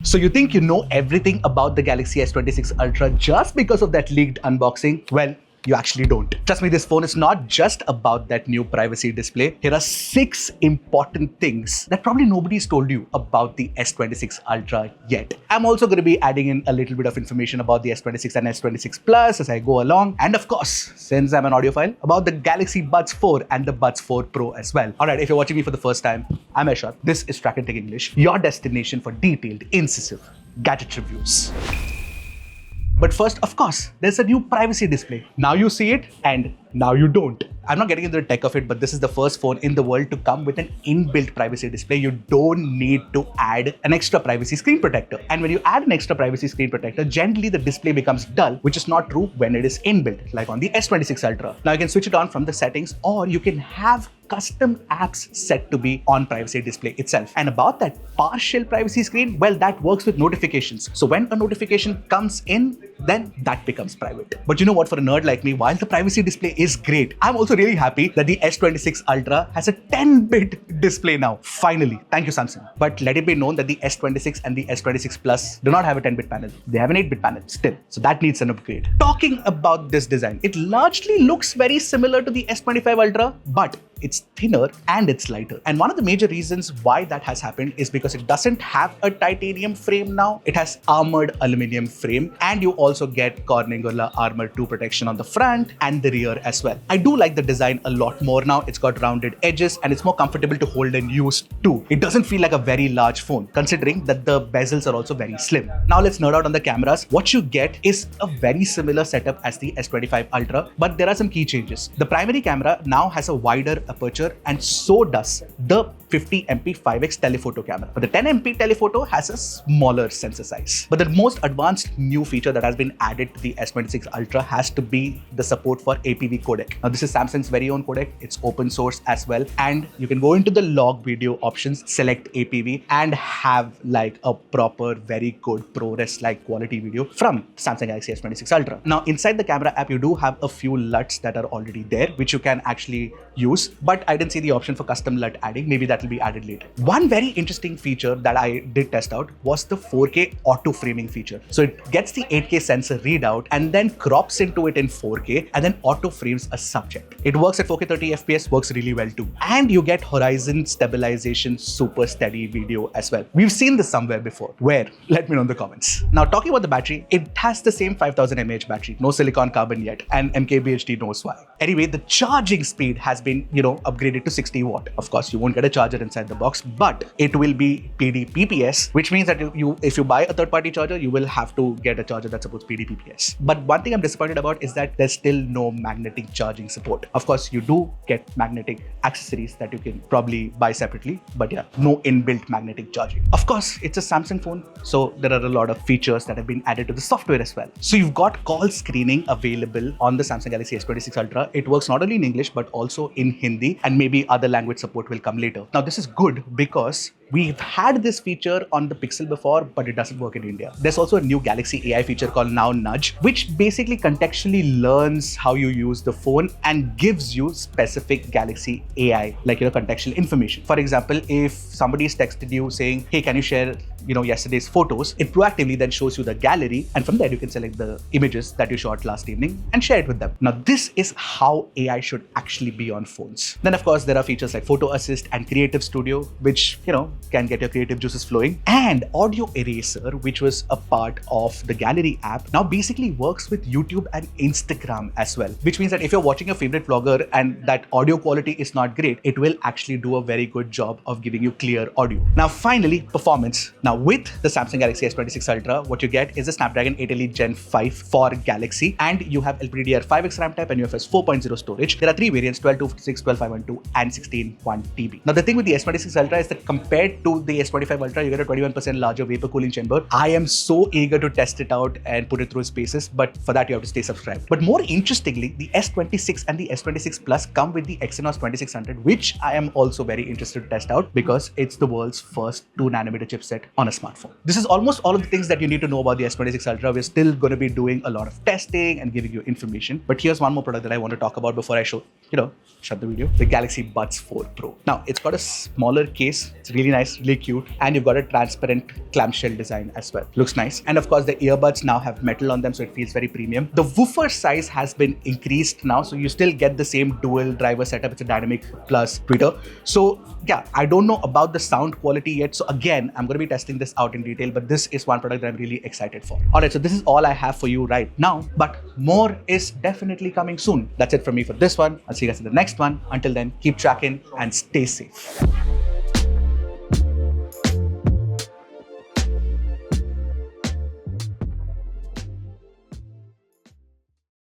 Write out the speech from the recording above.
So you think you know everything about the Galaxy S26 Ultra just because of that leaked unboxing? Well, you actually don't. Trust me, this phone is not just about that new privacy display. Here are 6 important things that probably nobody's told you about the S26 Ultra yet. I'm also going to be adding in a little bit of information about the S26 and S26 Plus as I go along. And of course, since I'm an audiophile, about the Galaxy Buds 4 and the Buds 4 Pro as well. Alright, if you're watching me for the first time, I'm Ashar. This is Trakin English, your destination for detailed, incisive gadget reviews. But first, of course, there's a new privacy display. Now you see it and now you don't. I'm not getting into the tech of it, but this is the first phone in the world to come with an inbuilt privacy display. You don't need to add an extra privacy screen protector. And when you add an extra privacy screen protector, generally the display becomes dull, which is not true when it is inbuilt, like on the S26 Ultra. Now you can switch it on from the settings, or you can have custom apps set to be on privacy display itself. And about that partial privacy screen, well, that works with notifications. So when a notification comes in, then that becomes private. But you know what, for a nerd like me, while the privacy display is great, I'm also really happy that the S26 Ultra has a 10-bit display now. Finally, thank you Samsung. But let it be known that the S26 and the S26 Plus do not have a 10-bit panel. They have an 8-bit panel still. So that needs an upgrade. Talking about this design, it largely looks very similar to the S25 Ultra, but it's thinner and it's lighter. And one of the major reasons why that has happened is because it doesn't have a titanium frame now. It has armored aluminum frame, and you also get Corning Gorilla Armor 2 protection on the front and the rear as well. I do like the design a lot more now. It's got rounded edges and it's more comfortable to hold and use too. It doesn't feel like a very large phone, considering that the bezels are also very slim. Now let's nerd out on the cameras. What you get is a very similar setup as the S25 Ultra, but there are some key changes. The primary camera now has a wider aperture, and so does the 50MP 5x telephoto camera. But the 10MP telephoto has a smaller sensor size. But the most advanced new feature that has been added to the S26 Ultra has to be the support for APV codec. Now this is Samsung's very own codec. It's open source as well, and you can go into the log video options, select APV, and have like a proper, very good ProRes-like quality video from Samsung Galaxy S26 Ultra. Now inside the camera app, you do have a few LUTs that are already there, which you can actually use, but I didn't see the option for custom LUT adding. Maybe that will be added later. One very interesting feature that I did test out was the 4K auto framing feature. So it gets the 8K sensor readout and then crops into it in 4K and then auto frames a subject. It works at 4K 30 FPS, works really well too. And you get horizon stabilization super steady video as well. We've seen this somewhere before. Where? Let me know in the comments. Now talking about the battery, it has the same 5000 mAh battery, no silicon carbon yet, and MKBHD knows why. Anyway, the charging speed has been, upgraded to 60 watt. Of course, you won't get a charger inside the box, but it will be PD PPS, which means that if you buy a third-party charger, you will have to get a charger that supports PD PPS. But one thing I'm disappointed about is that there's still no magnetic charging support. Of course, you do get magnetic accessories that you can probably buy separately, but yeah, no inbuilt magnetic charging. Of course, it's a Samsung phone, so there are a lot of features that have been added to the software as well. So you've got call screening available on the Samsung Galaxy S26 Ultra. It works not only in English, but also in Hindi, and maybe other language support will come later. Now this is good because we've had this feature on the Pixel before, but it doesn't work in India. There's also a new Galaxy AI feature called Now Nudge, which basically contextually learns how you use the phone and gives you specific Galaxy AI, like contextual information. For example, if somebody is texted you saying, hey, can you share yesterday's photos, it proactively then shows you the gallery, and from there you can select the images that you shot last evening and share it with them. Now this is how AI should actually be on phones. Then of course there are features like Photo Assist and Creative Studio, which can get your creative juices flowing, and Audio Eraser, which was a part of the Gallery app, now basically works with YouTube and Instagram as well, which means that if you're watching your favorite vlogger and that audio quality is not great, it will actually do a very good job of giving you clear audio. Now finally, performance. Now with the Samsung Galaxy S26 Ultra, what you get is the Snapdragon 8 Elite Gen 5 for Galaxy, and you have LPDDR5X RAM type and UFS 4.0 storage. There are 3 variants, 12.256, 12.512 and 16.1 TB. Now the thing with the S26 Ultra is that compared to the S25 Ultra, you get a 21% larger vapor cooling chamber. I am so eager to test it out and put it through its paces, but for that you have to stay subscribed. But more interestingly, the S26 and the S26 Plus come with the Exynos 2600, which I am also very interested to test out because it's the world's first 2nm chipset on a smartphone. This is almost all of the things that you need to know about the S26 Ultra. We're still going to be doing a lot of testing and giving you information. But here's one more product that I want to talk about before I shut the video. The Galaxy Buds 4 Pro. Now, it's got a smaller case. It's really nice nice, really cute. And you've got a transparent clamshell design as well. Looks nice. And of course, the earbuds now have metal on them, so it feels very premium. The woofer size has been increased now, so you still get the same dual driver setup. It's a dynamic plus tweeter. So yeah, I don't know about the sound quality yet. So again, I'm going to be testing this out in detail, but this is one product that I'm really excited for. All right, so this is all I have for you right now, but more is definitely coming soon. That's it from me for this one. I'll see you guys in the next one. Until then, keep tracking and stay safe.